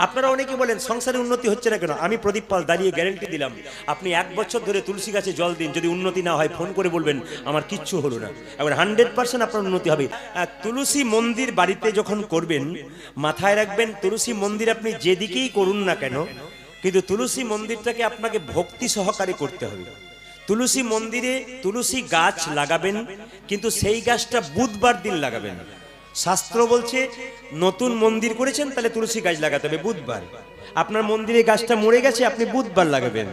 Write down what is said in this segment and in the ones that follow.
আপনারা অনেকে বলেন সংসারে উন্নতি হচ্ছে না কেন? আমি প্রদীপ পাল দাঁড়িয়ে গ্যারেন্টি দিলাম, আপনি 1 বছর ধরে তুলসী গাছে জল দিন, যদি উন্নতি না হয় ফোন করে বলবেন আমার কিচ্ছু হলো না। এবার 100% আপনার উন্নতি হবে। তুলসী মন্দির বাড়িতে যখন করবেন, মাথায় রাখবেন তুলসী মন্দির আপনি যেদিকেই করুন না কেন, কিন্তু তুলসী মন্দিরটাকে আপনাকে ভক্তি সহকারে করতে হবে। তুলসী মন্দিরে তুলসী গাছ লাগাবেন, কিন্তু সেই গাছটা বুধবার দিন লাগাবেন। শাস্ত্র বলছে নতুন মন্দির করেছেন তাহলে তুলসী গাছ লাগাতে হবে বুধবার। আপনার মন্দিরে গাছটা মরে গেছে, আপনি বুধবার লাগাবেন।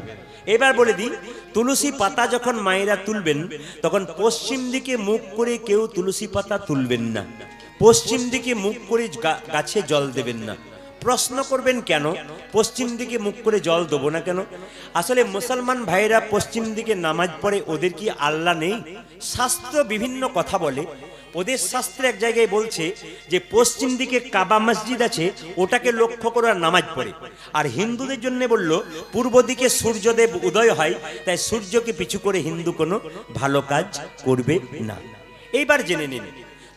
এবার বলে দিই, তুলসী পাতা যখন মায়েরা তুলবেন তখন পশ্চিম দিকে মুখ করে কেউ তুলসী পাতা তুলবেন না, পশ্চিম দিকে মুখ করে গাছে জল দেবেন না। প্রশ্ন করবেন কেন পশ্চিম দিকে মুখ করে জল দেবো না কেন? আসলে মুসলমান ভাইরা পশ্চিম দিকে নামাজ পড়ে, ওদের কি আল্লাহ নেই? শাস্ত্র বিভিন্ন কথা বলে। ওদের শাস্ত্রে এক জায়গায় বলছে যে পশ্চিম দিকে কাবা মসজিদ আছে, ওটাকে লক্ষ্য করে নামাজ পড়ে। আর হিন্দুদের জন্য বলল পূর্ব দিকে সূর্যদেব উদয় হয়, তাই সূর্যকে পিছু করে হিন্দু কোনো ভালো কাজ করবে না। এইবার জেনে নিন,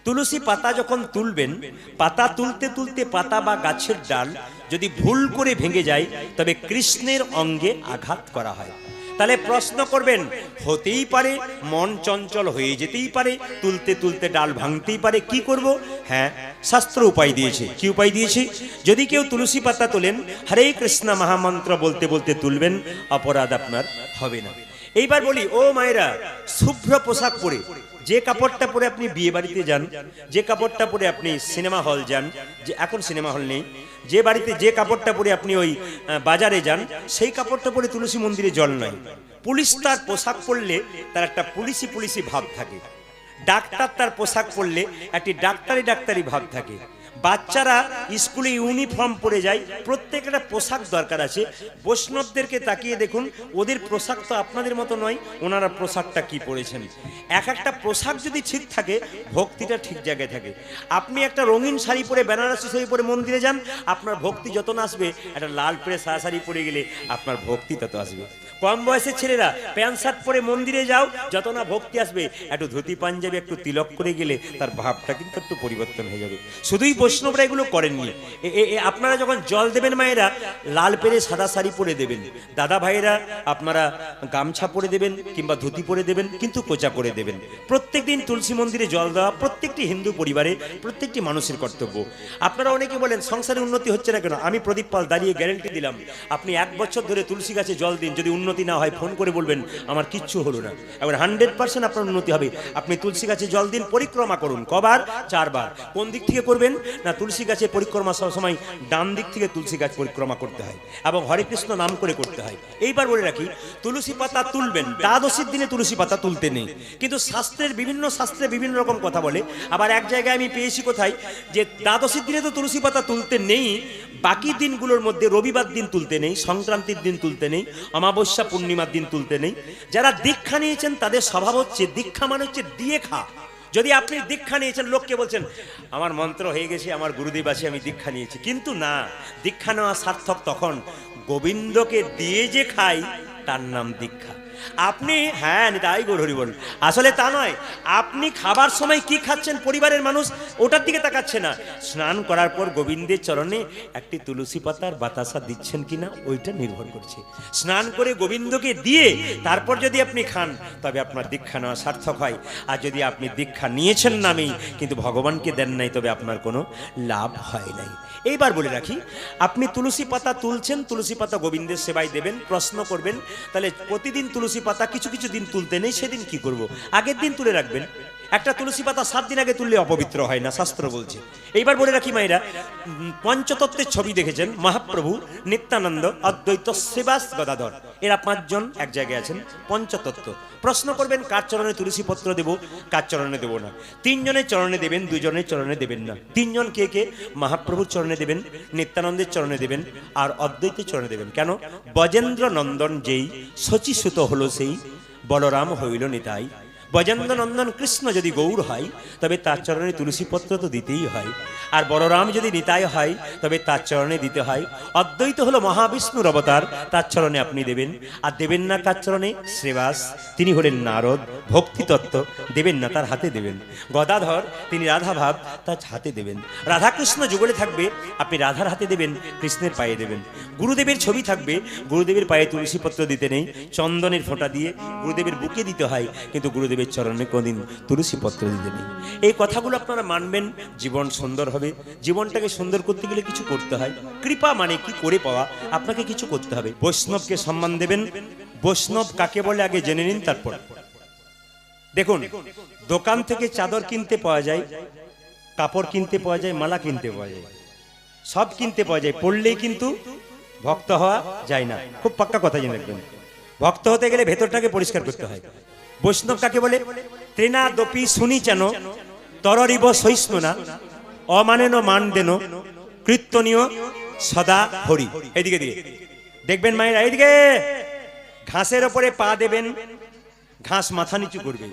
তুলসী পাতা যখন তুলবেন, পাতা তুলতে তুলতে পাতা বা গাছের ডাল যদি ভুল করে ভেঙে যায় তবে কৃষ্ণের অঙ্গে আঘাত করা হয়। তাহলে প্রশ্ন করবেন, হতেই পারে মন চঞ্চল হয়ে যেতেই পারে, তুলতে তুলতে ডাল ভাঙতেই পারে, কি করব? হ্যাঁ, শাস্ত্র উপায় দিয়েছে। কি উপায় দিয়েছে? যদি কেউ তুলসী পাতা তোলেন, হরে কৃষ্ণ মহামন্ত্র বলতে বলতে তুলবেন, অপরাধ আপনার হবে না। এইবার বলি, ও মায়েরা, শুভ্র পোশাক পরে, যে কাপড়টা পরে আপনি বিয়ে বাড়িতে যান, যে কাপড়টা পরে আপনি সিনেমা হল যান, যে এখন সিনেমা হল নেই, যে বাড়িতে যে কাপড়টা পরে আপনি ওই বাজারে যান, সেই কাপড়টা পরে তুলসী মন্দিরে জল নয়। পুলিশ তার পোশাক পরলে তার একটা পুলিশি পুলিশি ভাব থাকে, ডাক্তার তার পোশাক পরলে একটি ডাক্তারি ডাক্তারি ভাব থাকে, বাচ্চারা স্কুলে ইউনিফর্ম পরে যায়, প্রত্যেকের পোশাক দরকার আছে। বৈষ্ণবদেরকে তাকিয়ে দেখুন, ওদের পোশাক তো আপনাদের মতো নয়, ওনারা পোশাকটা কি পরেছেন। এক একটা পোশাক যদি ঠিক থাকে, ভক্তিটা ঠিক জায়গায় থাকে। আপনি একটা রঙিন শাড়ি পরে, বেনারসি শাড়ি পরে মন্দিরে যান, আপনার ভক্তি যত না আসবে, একটা লাল পরে সাদা শাড়ি পরে গেলে আপনার ভক্তি তত আসবে। কম বয়সের ছেলেরা প্যান্ট শার্ট পরে মন্দিরে যাও, যত না ভক্তি আসবে, একটু ধুতি পাঞ্জাবি একটু তিলক করে গেলে তার ভাবটা কিন্তু একটু পরিবর্তন হয়ে যাবে। শুধুই বৈষ্ণবরা এগুলো করেননি। আপনারা যখন জল দেবেন মায়েরা, লাল পেরে সাদা শাড়ি পরে দেবেন, দাদা ভাইয়েরা আপনারা গামছা পরে দেবেন কিংবা ধুতি পরে দেবেন, কিন্তু কোচা করে দেবেন। প্রত্যেকদিন তুলসী মন্দিরে জল দেওয়া প্রত্যেকটি হিন্দু পরিবারে প্রত্যেকটি মানুষের কর্তব্য। আপনারা অনেকে বলেন সংসারে উন্নতি হচ্ছে না কেন? আমি প্রদীপ পাল দাঁড়িয়ে গ্যারেন্টি দিলাম, আপনি 1 বছর ধরে তুলসী গাছে জল দিন, যদি উন্নতি না হয় ফোন করে বলবেন আমার কিচ্ছু হলো না। এবার 100% আপনার উন্নতি হবে। আপনি তুলসী গাছে জল দিন, পরিক্রমা করুন। কবার? 4 বার। কোন দিক থেকে করবেন না? তুলসী গাছে পরিক্রমা সবসময় ডান দিক থেকে তুলসী গাছ পরিক্রমা করতে হয় এবং হরে কৃষ্ণ নাম করে করতে হয়। এইবার বলে রাখি, তুলসী পাতা তুলবেন, দ্বাদশীর দিনে তুলসী পাতা তুলতে নেই, কিন্তু বিভিন্ন শাস্ত্রে বিভিন্ন রকম কথা বলে। আবার এক জায়গায় আমি পেয়েছি কোথায় যে দ্বাদশীর দিনে তো তুলসী পাতা তুলতে নেই, বাকি দিনগুলোর মধ্যে রবিবার দিন তুলতে নেই, সংক্রান্তির দিন তুলতে নেই, অমাবস্যা পূর্ণিমার দিন তুলতে নেই। যারা দীক্ষা নিয়েছেন তাদের স্বভাব হচ্ছে, দীক্ষা মানে হচ্ছে দিয়ে খা। যদি আপনি দীক্ষা নিয়েছেন, লোককে বলছেন আমার মন্ত্র হয়ে গেছে, আমার গুরুদেব আছে, আমি দীক্ষা নিয়েছি, কিন্তু না, দীক্ষা নেওয়া সার্থক তখন গোবিন্দকে দিয়ে যে খাই তার নাম দীক্ষা। আপনি হ্যাঁ তাই গৌরহরি বল, আসলে তা নয়। আপনি খাবার সময় কি খাচ্ছেন, পরিবারের মানুষ ওটার দিকে তাকাচ্ছে না। স্নান করার পর গোবিন্দের চরণে একটি তুলসী পাতার বাতাসা দিচ্ছেন কিনা ওইটা নির্ভর করছে। স্নান করে গোবিন্দকে দিয়ে তারপর যদি আপনি খান তবে আপনার দীক্ষা নেওয়া সার্থক হয়। আর যদি আপনি দীক্ষা নিয়েছেন নামেই কিন্তু ভগবানকে দেন নাই, তবে আপনার কোনো লাভ হয় নাই। এইবার বলে রাখি, আপনি তুলসী পাতা তুলছেন, তুলসী পাতা গোবিন্দের সেবায় দেবেন। প্রশ্ন করবেন তাহলে প্রতিদিন তুলসী পাতা কিছু কিছু দিন তুলতে নেই, সেদিন কি করব? আগের দিন তুলে রাখবেন। একটা তুলসী পাতা 7 দিন আগে তুললে অপবিত্র হয় না, শাস্ত্র বলছে। এইবার বলে রাখি মায়েরা, পঞ্চতত্ত্বের ছবি দেখেছেন মহাপ্রভু, নিত্যানন্দ, অদ্বৈত, শ্রীবাস, গদাধর, এরা 5 জন এক জায়গায় আছেন, পঞ্চতত্ত্ব। প্রশ্ন করবেন কার চরণে তুলসী পত্র দেব, কার চরণে দেব না? 3 জনের চরণে দেবেন, 2 জনের চরণে দেবেন না। 3 জন কে কে? মহাপ্রভুর চরণে দেবেন, নিত্যানন্দের চরণে দেবেন, আর অদ্বৈতের চরণে দেবেন। কেন? ব্রজেন্দ্র নন্দন যেই, শচীসুত হলো সেই, বলরাম হইল নিতাই। ব্রজেন্দ্র নন্দন কৃষ্ণ যদি গৌর হয় তবে তার চরণে তুলসী পত্র তো দিতেই হয়, আর বলরাম যদি নিতাই হয় তবে তার চরণে দিতে হয়। অদ্বৈত হলো মহাবিষ্ণুর অবতার, তার চরণে আপনি দেবেন। আর দেবেন না কার চরণে? শ্রীবাস, তিনি হলেন নারদ, ভক্তিতত্ত্ব দেবেন না, তার হাতে দেবেন। গদাধর, তিনি রাধাভাব, তার হাতে দেবেন। রাধাকৃষ্ণ যুগলে থাকবে, আপনি রাধার হাতে দেবেন, কৃষ্ণের পায়ে দেবেন। গুরুদেবের ছবি থাকবে, গুরুদেবের পায়ে তুলসী পত্র দিতে নেই, চন্দনের ফোঁটা দিয়ে গুরুদেবের বুকে দিতে হয়, কিন্তু গুরুদেবের চরণে কোনদিন তুলসী পত্র দিতে নেই। এই কথাগুলো আপনারা মানবেন, জীবন সুন্দর হবে। জীবনটাকে সুন্দর করতে গেলে কিছু করতে হয়। কৃপা মানে কি করে পাওয়া? আপনাকে কিছু করতে হবে। বৈষ্ণবকে সম্মান দেবেন। বৈষ্ণব কাকে বলে আগে জেনে নিন, তারপর দেখুন। দোকান থেকে চাদর কিনতে পাওয়া যায়, কাপড় কিনতে পাওয়া যায়, মালা কিনতে পাওয়া যায়, সব কিনতে পাওয়া যায়, পড়লেই কিন্তু ভক্ত হওয়া যায় না। খুব পাক্কা কথা জেনে রাখবেন, ভক্ত হতে গেলে ভেতরটাকে পরিষ্কার করতে হয়। বৈষ্ণব কাকে বলে? ত্রেনা দপি শুনি চেন তরিব সহিষ্ণু না অমানেন মান দেন কীর্তনীয় সদা হরি। এইদিকে দিকে দেখবেন মায়েরা, এইদিকে ঘাসের ওপরে পা দেবেন, ঘাস মাথা নিচু করবে,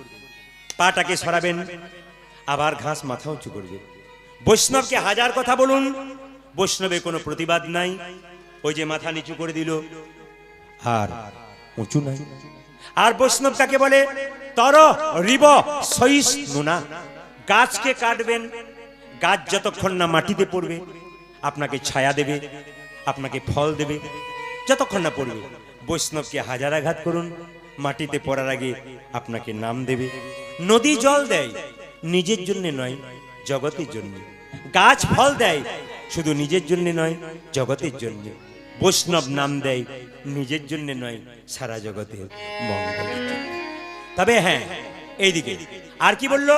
পাটাকে সরাবেন, আবার ঘাস মাথা উঁচু করবে। বৈষ্ণবকে হাজার কথা বলুন, বৈষ্ণবের কোনো প্রতিবাদ নাই। ওই যে মাথা নিচু করে দিল আর উঁচু নাই। আর বৈষ্ণব কাকে বলে? তর রিব সহিষ্ণু না। গাছকে কাটবেন, গাছ যতক্ষণ না মাটিতে পড়বে আপনাকে ছায়া দেবে, আপনাকে ফল দেবে, যতক্ষণ না পড়বে। বৈষ্ণবকে হাজার আঘাত করুন, মাটিতে পড়ার আগে আপনাকে নাম দেবে। নদী জল দেয়, নিজের জন্য নয়, জগতের জন্য। গাছ ফল দেয়, শুধু নিজের জন্য নয়, জগতের জন্য। বৈষ্ণব নাম দেয়, নিজের জন্য নয়, সারা জগতের মঙ্গলের জন্য। তবে হ্যাঁ, এইদিকে আর কি বললো?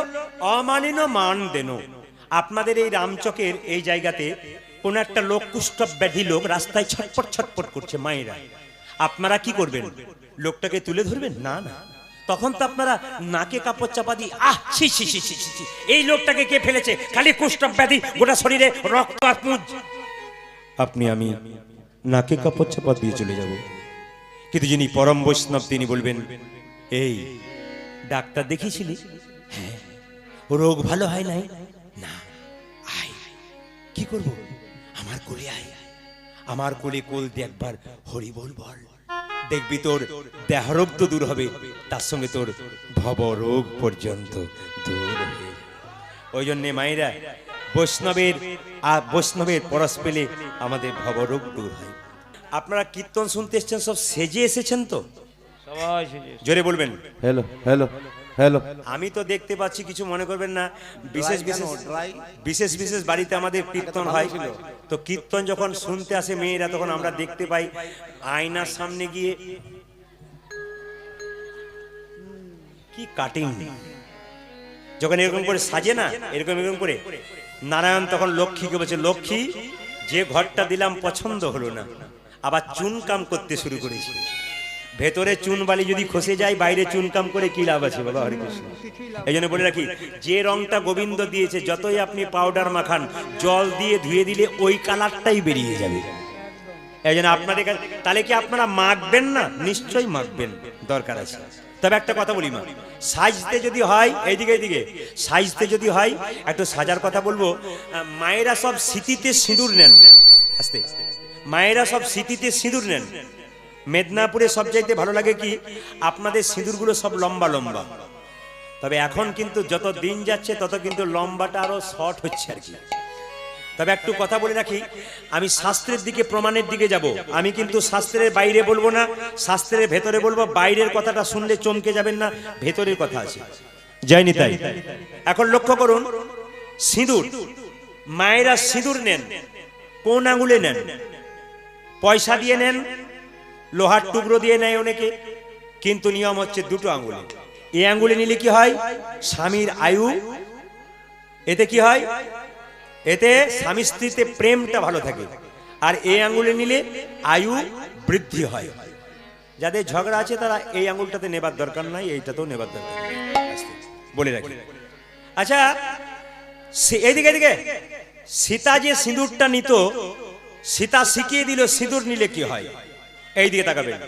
অমানিন মান দেন। আপনাদের এই রামচকের এই জায়গাতে কোন একটা লোক, কুষ্ঠ ব্যাধি লোক, রাস্তায় ছটপট ছটপট করছে। মায়েরা, আপনারা কি করবেন? লোকটাকে তুলে ধরবেন? না না, তখন তো আপনারা নাকে কাপড় চাপা দিয়ে, আহ ছি ছি ছি ছি ছি, এই লোকটাকে কে ফেলেছে, খালি কুষ্ঠ ব্যাধি, গোটা শরীরে রক্ত আর পুঁজ। আপনি আমি নাকে কাপড় চাপা দিয়ে চলে যাব। কিন্তু যিনি পরম বৈষ্ণব তিনি বলবেন, এই ডাক্তার দেখিয়েছিলি? হ্যাঁ। রোগ ভালো হয় নাই? না। আয়, কি করব? আমার কোলে আয়, আমার কোলে কোল দিয়ে একবার হরি বল বল, দেখবি তোর দেহরোগ তো দূর হবে, তার সঙ্গে তোর ভবরোগ পর্যন্ত দূর হবে। ওই জন্যে মায়েরা, বৈষ্ণবের পরশ পেলে আমাদের ভবরোগ দূর হয়। আপনারা কীর্তন শুনতে এসেছেন, সব সেজে এসেছেন তো? সবাই সেজে। জোরে বলবেন হ্যালো হ্যালো হ্যালো। আমি তো দেখতে পাচ্ছি, কিছু মনে করবেন না, বিশেষ বাড়িতে আমাদের কীর্তন হয়, তো কীর্তন যখন শুনতে আসে মেয়েরা, তখন আমরা দেখতে পাই আয়নার সামনে গিয়ে কি কাটিং, যখন এরকম করে সাজে না, এরকম করে নারায়ণ তখন লক্ষ্মীকে বলছে, লক্ষ্মী যে ঘরটা দিলাম পছন্দ হলো না, আবার চুনকাম করতে শুরু করেছি। ভেতরে চুন বালি যদি খসে যায়, বাইরে চুনকাম করে কি লাভ আছে বাবা? হরে কৃষ্ণ। এই জন্য বলে রাখি, যে রংটা গোবিন্দ দিয়েছে, যতই আপনি পাউডার মাখান, জল দিয়ে ধুয়ে দিলে ওই কালারটাই বেরিয়ে যাবে। এই জন্য আপনাদের কাছে, তাহলে কি আপনারা মাখবেন না? নিশ্চয়ই মাখবেন, দরকার আছে। তবে একটা কথা বলি মা, সাজতে যদি হয়, এইদিকে সাজতে যদি হয়, একটু সাজার কথা বলবো। মায়েরা সব স্মৃতিতে সিঁদুর নেন, আস্তে, মায়েরা সব স্মৃতিতে সিঁদুর নেন। মেদিনীপুরে সবচাইতে ভালো লাগে কি, আপনাদের সিঁদুরগুলো সব লম্বা লম্বা। তবে এখন কিন্তু যত দিন যাচ্ছে তত কিন্তু লম্বাটা আরো শর্ট হচ্ছে আর কি। তবে একটু কথা বলে রাখি, আমি শাস্ত্রের দিকে, প্রমাণের দিকে যাব। আমি কিন্তু শাস্ত্রের বাইরে বলবো না, শাস্ত্রের ভেতরে বলবো। বাইরের কথাটা শুনলে চমকে যাবেন না, ভেতরের কথা আছে। যায়নি তাই। এখন লক্ষ্য করুন, সিঁদুর, মায়েরা সিঁদুর নেন কোন আঙুলে নেন? পয়সা দিয়ে নেন, লোহার টুকরো দিয়ে নেয় অনেকে, কিন্তু নিয়ম হচ্ছে দুটো আঙুলে। এই আঙুলে নিলে কি হয়? স্বামীর আয়ু, এতে কি হয়? এতে স্বামী স্ত্রীতে প্রেমটা ভালো থাকে। আর এই আঙুলে নিলে আয়ু বৃদ্ধি হয়। যাদের ঝগড়া আছে তারা এই আঙুলটাতে নেবার দরকার নাই, এইটাতেও নেবার দরকার নাই, বলে রাখি। আচ্ছা, এইদিকে সীতা যে সিঁদুরটা নিত, সীতা শিখিয়ে দিল সিঁদুর নিলে কি হয়। এই দিকে তাকাবেন,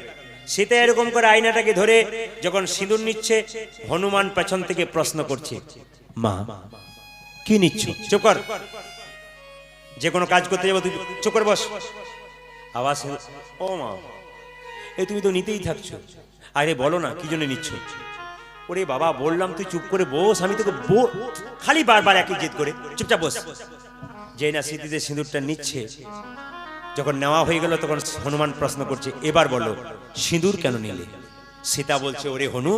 সীতা এরকম করে আয়নাটাকে ধরে যখন সিঁদুর নিচ্ছে, হনুমান পেছন থেকে প্রশ্ন করছে, মা কি নিচ্ছ? চুপ কর, যে কোনো কাজ করতে যাবো তুই চুপ করে বস। আওয়াজ, ও মা, এই তুমি তো নিতেই থাকছো, আরে বলো না কি জন্য নিচ্ছ? ওরে বাবা, বললাম তুই চুপ করে বস, আমি তোকে খালি বারবার একই জেদ করে, চুপচাপ বস। যেই না স্মৃতিতে সিঁদুরটা নিচ্ছে, যখন নেওয়া হয়ে গেল তখন হনুমান প্রশ্ন করছে, এবার বলো সিঁদুর কেন নিলে? সীতা বলছে, ওরে হনু,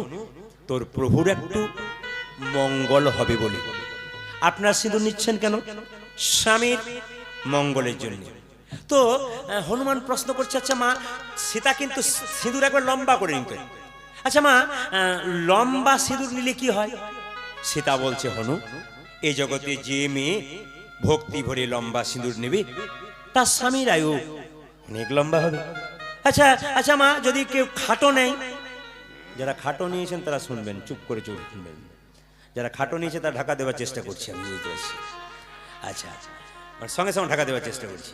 তোর প্রভুর একটু মঙ্গল হবে বলে। আপনার সিঁদুর নিচ্ছেন কেন? স্বামীর মঙ্গলের জন্য। তো হনুমান প্রশ্ন করছে, আচ্ছা মা, সীতা কিন্তু সিঁদুর একবার লম্বা করে নিতেন, আচ্ছা মা, লম্বা সিঁদুর নিলে কি হয়? সীতা বলছে, হনু, এই জগতে যে মেয়ে ভক্তি ভরে লম্বা সিঁদুর নেবে তার স্বামীর আয়ু অনেক লম্বা হবে। আচ্ছা আচ্ছা মা, যদি কেউ খাটো নেই? যারা খাটো নিয়েছেন তারা শুনবেন, চুপ করে চুপ শুনবেন। যারা খাটো নিয়েছে তারা ঢাকা দেওয়ার চেষ্টা করছে, আমি বুঝতে পারছি। আচ্ছা, সঙ্গে সঙ্গে ঢাকা দেওয়ার চেষ্টা করছি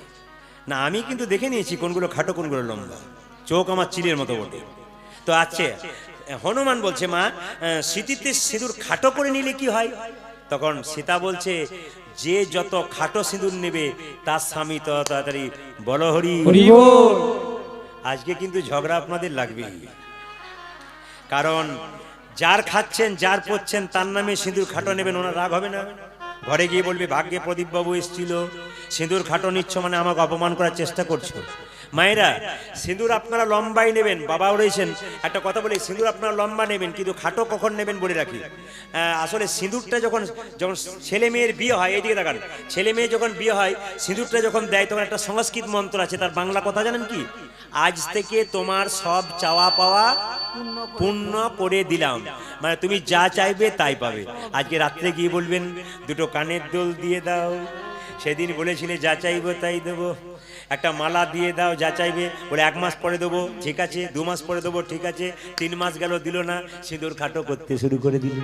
না, আমি কিন্তু দেখে নিয়েছি কোনগুলো খাটো কোনগুলো লম্বা, চোখ আমার চিলের মতো বটে। তো আচ্ছা, হনুমান বলছে, মা, স্মৃতিতে সিঁদুর খাটো করে নিলে কি হয়? তখন সীতা বলছে, যে যত খাটো সিঁদুর নেবে তার স্বামী তত তাড়াতাড়ি বলো হরি বল। আজকে কিন্তু ঝগড়া আপনাদের লাগবে, কারণ যার খাচ্ছেন যার পড়ছেন তার নামে সিঁদুর খাটো নেবেন, ওনার রাগ হবে না? ঘরে গিয়ে বলবে, ভাগ্যে প্রদীপ বাবু এসেছিল, সিঁদুর খাটো নিচ্ছ মানে আমাকে অপমান করার চেষ্টা করছো। মায়েরা, সিঁদুর আপনারা লম্বাই নেবেন, বাবাও রয়েছেন, একটা কথা বলি, সিঁদুর আপনারা লম্বা নেবেন, কিন্তু খাটো কখন নেবেন বলে রাখি। আসলে সিঁদুরটা যখন যখন ছেলে মেয়ের বিয়ে হয়, এইদিকে দেখান, ছেলে মেয়ে যখন বিয়ে হয় সিঁদুরটা যখন দেয় তখন একটা সংস্কৃত মন্ত্র আছে, তার বাংলা কথা জানেন কি? আজ থেকে তোমার সব চাওয়া পাওয়া পূর্ণ করে দিলাম, মানে তুমি যা চাইবে তাই পাবে। আজকে রাত্রে গিয়ে বলবেন, দুটো কানের দুল দিয়ে দাও, সেদিন বলেছিলে যা চাইবো তাই দেবো। একটা মালা দিয়ে দাও, যা চাইবে, বলে 1 মাস পরে দেবো, ঠিক আছে, 2 মাস পরে দেবো, ঠিক আছে, 3 মাস গেল দিল না, সিঁদুর খাটো করতে শুরু করে দিল।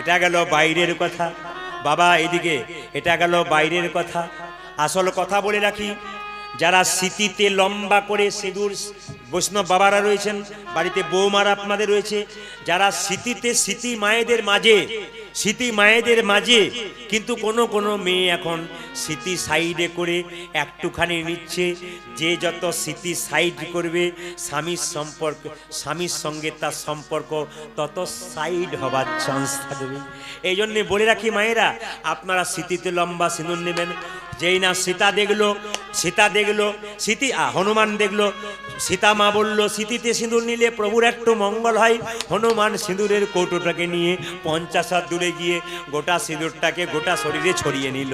এটা গেল বাইরের কথা বাবা, এদিকে এটা গেল বাইরের কথা। আসল কথা বলে রাখি, যারা স্মৃতিতে লম্বা করে সিঁদুর, বৈষ্ণব বাবারা রয়েছেন, বাড়িতে বৌমারা আপনাদের রয়েছে, যারা স্মৃতিতে, স্মৃতি মায়েদের মাঝে, স্মৃতি মায়েদের মাঝে কিন্তু কোনো মেয়ে এখন স্মৃতি সাইডে করে একটুখানি নিচ্ছে। যে যত স্মৃতি সাইড করবে স্বামীর সম্পর্ক, স্বামীর সঙ্গে তার সম্পর্ক তত সাইড হবার চান্স থাকবে। এই জন্যে বলে রাখি মায়েরা, আপনারা স্মৃতিতে লম্বা সিঁদুর নেবেন। যেই না সীতা দেখলো, স্মৃতি হনুমান দেখলো, সীতা মা বলল, স্মৃতিতে সিঁদুর নিলে প্রভুর একটু মঙ্গল হয়। হনুমান সিঁদুরের কৌটোটাকে নিয়ে 50 হাত দূরে গিয়ে গোটা সিঁদুরটাকে গোটা শরীরে ছড়িয়ে নিল।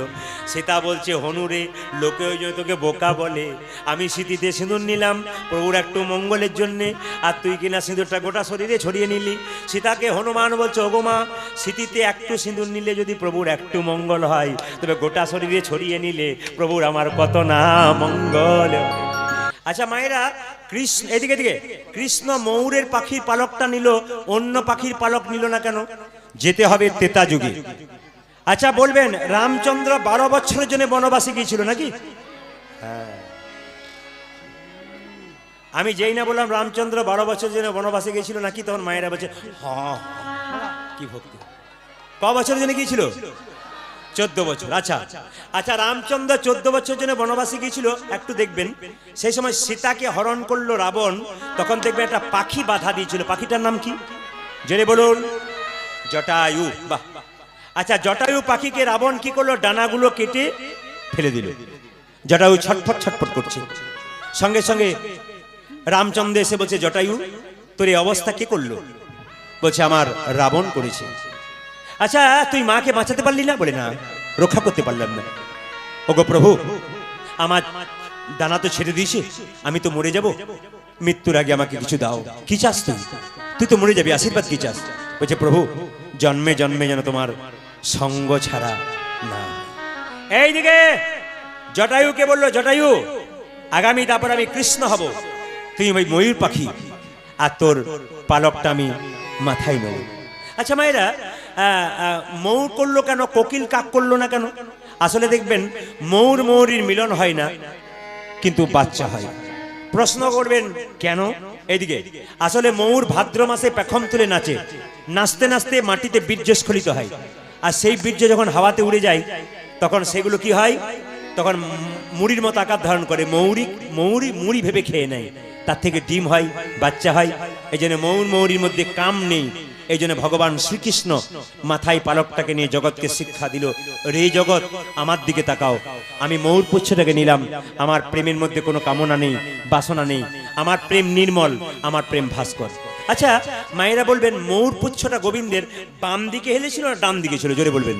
সীতা বলছে, হনুরে, লোকে ওই জন্য তোকে বোকা বলে, আমি স্মৃতিতে সিঁদুর নিলাম প্রভুর একটু মঙ্গলের জন্যে, আর তুই কিনা সিঁদুরটা গোটা শরীরে ছড়িয়ে নিলি। সীতাকে হনুমান বলছে, ওগো মা, স্মৃতিতে একটু সিঁদুর নিলে যদি প্রভুর একটু মঙ্গল হয়, তবে গোটা শরীরে ছড়িয়ে নিলে প্রভুর আমার কত না মঙ্গল। আচ্ছা মায়েরা, কৃষ্ণ এদিকে এদিকে, কৃষ্ণ ময়ূরের পাখির পালকটা নিল, অন্য পাখির পালক নিল না কেন? যেতে হবে ত্রেতা যুগে। আচ্ছা বলবেন, রামচন্দ্র 12 বছরের জন্য বনবাসী গিয়েছিল নাকি? হ্যাঁ, আমি যেই না বললাম রামচন্দ্র 12 বছরের জন্য বনবাসী গিয়েছিল নাকি, তখন মায়েরা বলছে, হ্যাঁ, কি ভক্তি। ক বছরের জন্য গিয়েছিল? 14 বছর। আচ্ছা আচ্ছা, রামচন্দ্র 14 বছর জন্য বনবাসী গিয়েছিল। একটু দেখবেন, সেই সময় সীতাকে হরণ করলো রাবণ, তখন দেখবেন একটা পাখি বাধা দিয়েছিল। পাখিটার নাম কি জেনে বলুন? জটায়ু। বাহ। আচ্ছা, জটায়ু পাখিকে রাবণ কি করলো? ডানাগুলো কেটে ফেলে দিল। জটায়ু ছটফট ছটফট করছে। সঙ্গে সঙ্গে রামচন্দ্র এসে বলছে, জটায়ু, তোর এই অবস্থা কে করলো? বলছে, আমার রাবণ করেছে। আচ্ছা, তুই মাকে বাঁচাতে পারলি না? বলে, না, রক্ষা করতে পারলাম না। ওগো প্রভু, আমার ডানা তো ছেড়ে দিয়েছে, আমি তো মরে যাব, মৃত্যুর আগে আমাকে কিছু দাও। কি চাস তুই? তুই তো মরে যাবি, আশীর্বাদ কি চাস? বলছে, প্রভু, জন্মে জন্মে যেন তোমার সঙ্গ ছাড়া না। এইদিকে জটায়ুকে বললো, জটায়ু, আগামী তারপর আমি কৃষ্ণ হব, তুই ওই ময়ূর পাখি, আর তোর পালকটা আমি মাথায় নেব। আচ্ছা মায়েরা, ময়ূর করলো কেন, কোকিল কাক করলো না কেন? আসলে দেখবেন, ময়ূর ময়ূরীর মিলন হয় না, কিন্তু বাচ্চা হয়। প্রশ্ন করবেন কেন? এইদিকে আসলে ময়ূর ভাদ্র মাসে পেখম তুলে নাচে, নাচতে নাচতে মাটিতে বীর্যস্খলিত হয়, আর সেই বীর্য যখন হাওয়াতে উড়ে যায় তখন সেগুলো কি হয়, তখন মুড়ির মতো আকার ধারণ করে, মুড়ি ভেবে খেয়ে নেয়, তার থেকে ডিম হয়, বাচ্চা হয়। এই জন্য ময়ূরীর মধ্যে কাম নেই। এই জন্য ভগবান শ্রীকৃষ্ণ মাথায় পালকটাকে নিয়ে জগৎকে শিক্ষা দিল, রে জগৎ আমার দিকে তাকাও, আমি ময়ূর পুচ্ছটাকে নিলাম, আমার প্রেমের মধ্যে কোনো কামনা নেই, বাসনা নেই, আমার প্রেম নির্মল, আমার প্রেম ভাস্কর। আচ্ছা মায়েরা বলবেন, ময়ূর পুচ্ছটা গোবিন্দের বাম দিকে হেলেছিল না ডান দিকে ছিল? জোরে বলবেন,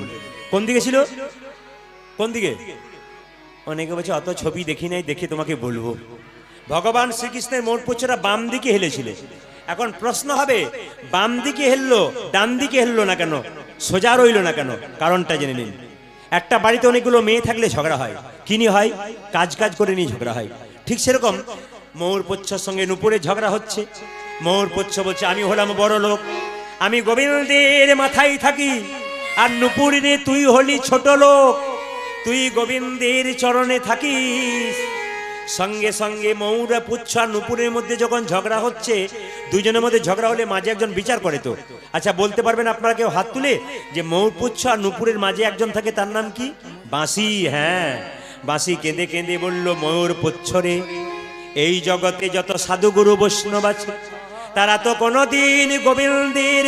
কোন দিকে ছিল? কোন দিকে? অনেকে বলছে অত ছবি দেখি নাই, দেখে তোমাকে বলবো। ভগবান শ্রীকৃষ্ণের ময়ূর পুচ্ছটা বাম দিকে হেলেছিল। এখন প্রশ্ন হবে, বাম দিকে হেললো, ডান দিকে হেললো না কেন, সোজা রইল না কেন? কারণটা জেনে নিন। একটা বাড়িতে অনেকগুলো মেয়ে থাকলে ঝগড়া হয়, কি নিয়ে হয়? কাজ করে নিয়ে ঝগড়া হয়। ঠিক সেরকম ময়ূর পুচ্ছর সঙ্গে নুপুরের ঝগড়া হচ্ছে। ময়ূর পুচ্ছ বলছে, আমি হলাম বড় লোক, আমি গোবিন্দের মাথায় থাকি, আর নুপুর রে তুই হলি ছোট লোক, তুই গোবিন্দের চরণে থাকিস। সঙ্গে সঙ্গে ময়ূর পুচ্ছ আর নুপুরের মধ্যে যখন ঝগড়া হচ্ছে, দুইজনের মধ্যে ঝগড়া হলে মাঝে একজন বিচার করে তো। আচ্ছা বলতে পারবেন আপনারা কেউ হাত তুলে যে ময়ূর পুচ্ছ আর নুপুরের মাঝে একজন থাকে, তার নাম কি? বাঁশি। হ্যাঁ, বাঁশি কেঁদে কেঁদে বলল, ময়ূর পুচ্ছ রে, এই জগতে যত সাধুগুরু বৈষ্ণব আছে তারা তো কোনোদিন গোবিন্দের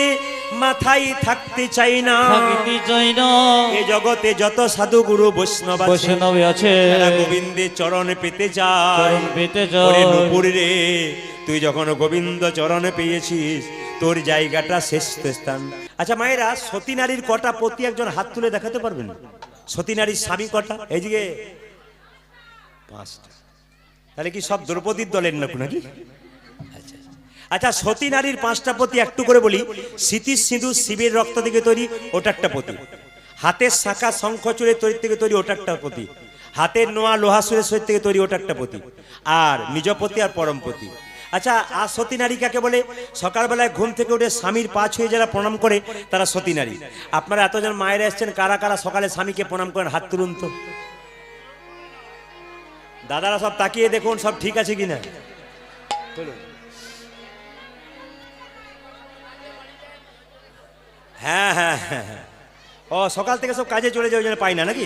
মাথায় থাকতে চাই না। এই জগতে যত সাধুগুরু বৈষ্ণব আছে তারা গোবিন্দের চরণ পেতে যায়। নুপুর রে, তুই যখন গোবিন্দ চরণ পেয়েছিস, তোর জায়গাটা শ্রেষ্ঠ স্থান। আচ্ছা মায়েরা, সতী নারীর কটা পতি একজন হাত তুলে দেখাতে পারবেন? সতী নারীর স্বামী কটা? এইদিকে 5টা। তাহলে কি সব দ্রৌপদীর দলের নাকি? আচ্ছা সতী নারীর 5টা পতি একটু করে বলি। স্মৃতির সিঁদুর শিবের রক্ত থেকে তৈরি, ওটা একটা পতি। হাতের শাখা শঙ্খ চূড়ের তৈরি থেকে তৈরি, ওটা একটা পতি। হাতের নোয়া লোহা সুরের শরীর থেকে তৈরি, ওটা একটা পতি। আর নিজপতি আর পরমপতি। আচ্ছা আর সতী নারী কাকে বলে? সকালবেলায় ঘুম থেকে উঠে স্বামীর পা ছুঁয়ে যারা প্রণাম করে তারা সতী নারী। আপনারা এতজন মায়েরা এসছেন, কারা কারা সকালে স্বামীকে প্রণাম করেন? হাত তুলুন তো। দাদারা সব তাকিয়ে দেখুন সব ঠিক আছে কিনা। হ্যাঁ হ্যাঁ হ্যাঁ, ও সকাল থেকে সব কাজে চলে যায়, ওই জন্য পাই না নাকি?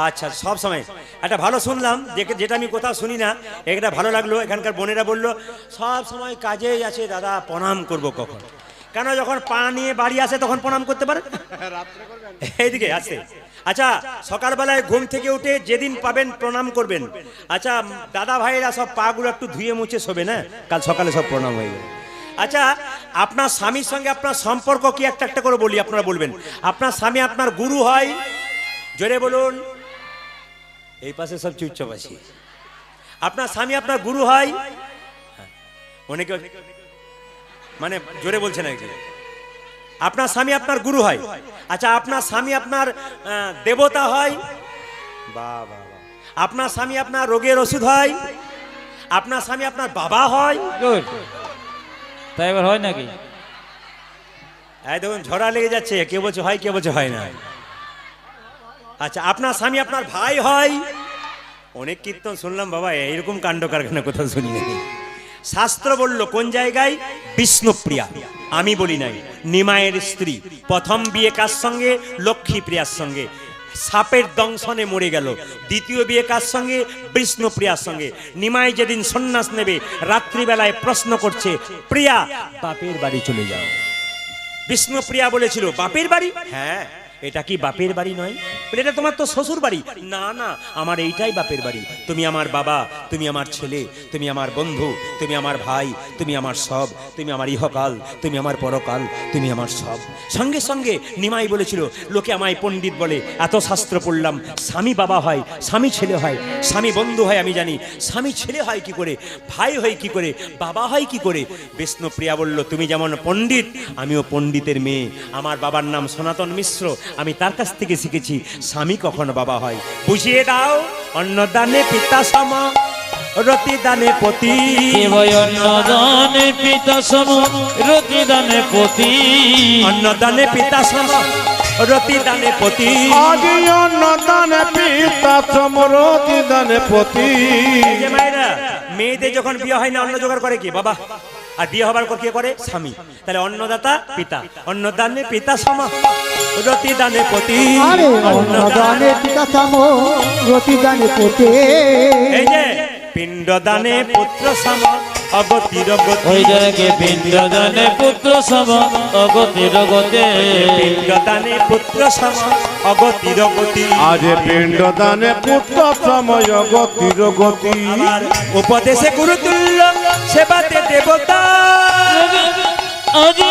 আচ্ছা, সব সময় একটা ভালো শুনলাম, যেটা আমি কোথাও শুনি না, এটা ভালো লাগলো। এখানকার বোনেরা বললো সব সময় কাজেই আছে দাদা, প্রণাম করব কখন? কেন, যখন পা নিয়ে বাড়ি আসে তখন প্রণাম করতে পারে, এইদিকে আসে। আচ্ছা সকালবেলায় ঘুম থেকে উঠে যেদিন পাবেন প্রণাম করবেন। আচ্ছা দাদা ভাইরা সব পাগুলো একটু ধুয়ে মুছে শোবে না, কাল সকালে সব প্রণাম হয়ে যাবে। আচ্ছা আপনার স্বামীর সঙ্গে আপনার সম্পর্ক কি, একটা একটা করে বলি, আপনারা বলবেন। আপনার স্বামী আপনার গুরু হয়? জোরে বলুন। এই পাশে সব চুপচাপ আছি। আপনার স্বামী আপনার গুরু হয়? অনেকে মানে জোরে বলছে না কি? আপনার স্বামী আপনার গুরু হয়। আচ্ছা আপনার স্বামী আপনার দেবতা হয়? বাবা। আপনার স্বামী আপনার রোগের ওষুধ হয়? আপনার স্বামী আপনার বাবা হয়? তাই এবার হয় নাকি? এই দেখুন ঝড়া লেগে যাচ্ছে, কে বলছে হয়, কে বলছে হয় না। আচ্ছা আপনার স্বামী আপনার ভাই হয়? অনেক কীর্তন শুনলাম বাবা, এইরকম কাণ্ড কারখানা কোথাও শুনি নাকি। শাস্ত্র বলল কোন জায়গায়? বিষ্ণুপ্রিয়া। আমি বলি নাই। নিমায়ের স্ত্রী প্রথম বিয়ে কার সঙ্গে? লক্ষ্মী প্রিয়ার সঙ্গে। সাপের দংশনে মরে গেল। দ্বিতীয় বিয়ে কার সঙ্গে? বিষ্ণুপ্রিয়ার সঙ্গে। নিমাই যেদিন সন্ন্যাস নেবে রাত্রিবেলায় প্রশ্ন করছে, প্রিয়া বাপের বাড়ি চলে যাও। বিষ্ণুপ্রিয়া বলেছিল বাপের বাড়ি? হ্যাঁ। এটা কি বাপের বাড়ি নয়? এটা তোমার তো শ্বশুর বাড়ি। না না, আমার এইটাই বাপের বাড়ি। তুমি আমার বাবা, তুমি আমার ছেলে, তুমি আমার বন্ধু, তুমি আমার ভাই, তুমি আমার সব, তুমি আমার ইহকাল, তুমি আমার পরকাল, তুমি আমার সব। সঙ্গে সঙ্গে নিমাই বলেছিল, লোকে আমায় পণ্ডিত বলে, এত শাস্ত্র পড়লাম, স্বামী বাবা হয়, স্বামী ছেলে হয়, স্বামী বন্ধু হয় আমি জানি, স্বামী ছেলে হয় কি করে, ভাই হয় কি করে, বাবা হয় কি করে? বিষ্ণুপ্রিয়া বলল, তুমি যেমন পণ্ডিত আমিও পণ্ডিতের মেয়ে। আমার বাবার নাম সনাতন মিশ্র, আমি তার কাছ থেকে শিখেছি স্বামী কখন বাবা হয়। বুঝিয়ে দাও, অন্নদানে পিতা সম, রতিদানে পতি। অন্নদানে পিতা সম, রতিদানে পতি। অন্নদানে পিতা সম, রতি দানে পতি আজি অন্ন দানে পিতা সমরতি দানে পতি। এই যে মায়েরা, মেয়েদের যখন বিয়ে হয় না অন্ন জোগাড় করে কি বাবা, আর বিয়ে হবার পর কে করে স্বামী। তাহলে অন্নদাতা পিতা, অন্নদানে পিতা সম রতি দানে পতি। আরে অন্নদানে পিতা সম রতি দানে পতি। এই যে পিণ্ড দানে পুত্র সম অগতির গতি। ওই জায়গাকে পিণ্ড দানে পুত্র সম অগতির গতে। পিণ্ড দানে পুত্র সম অগতির গতি। আজ পিণ্ড দানে পুত্র সময় গতির গতি। আবার উপদেশে গুরুতুল্য সেবাতে দেবতা। আজি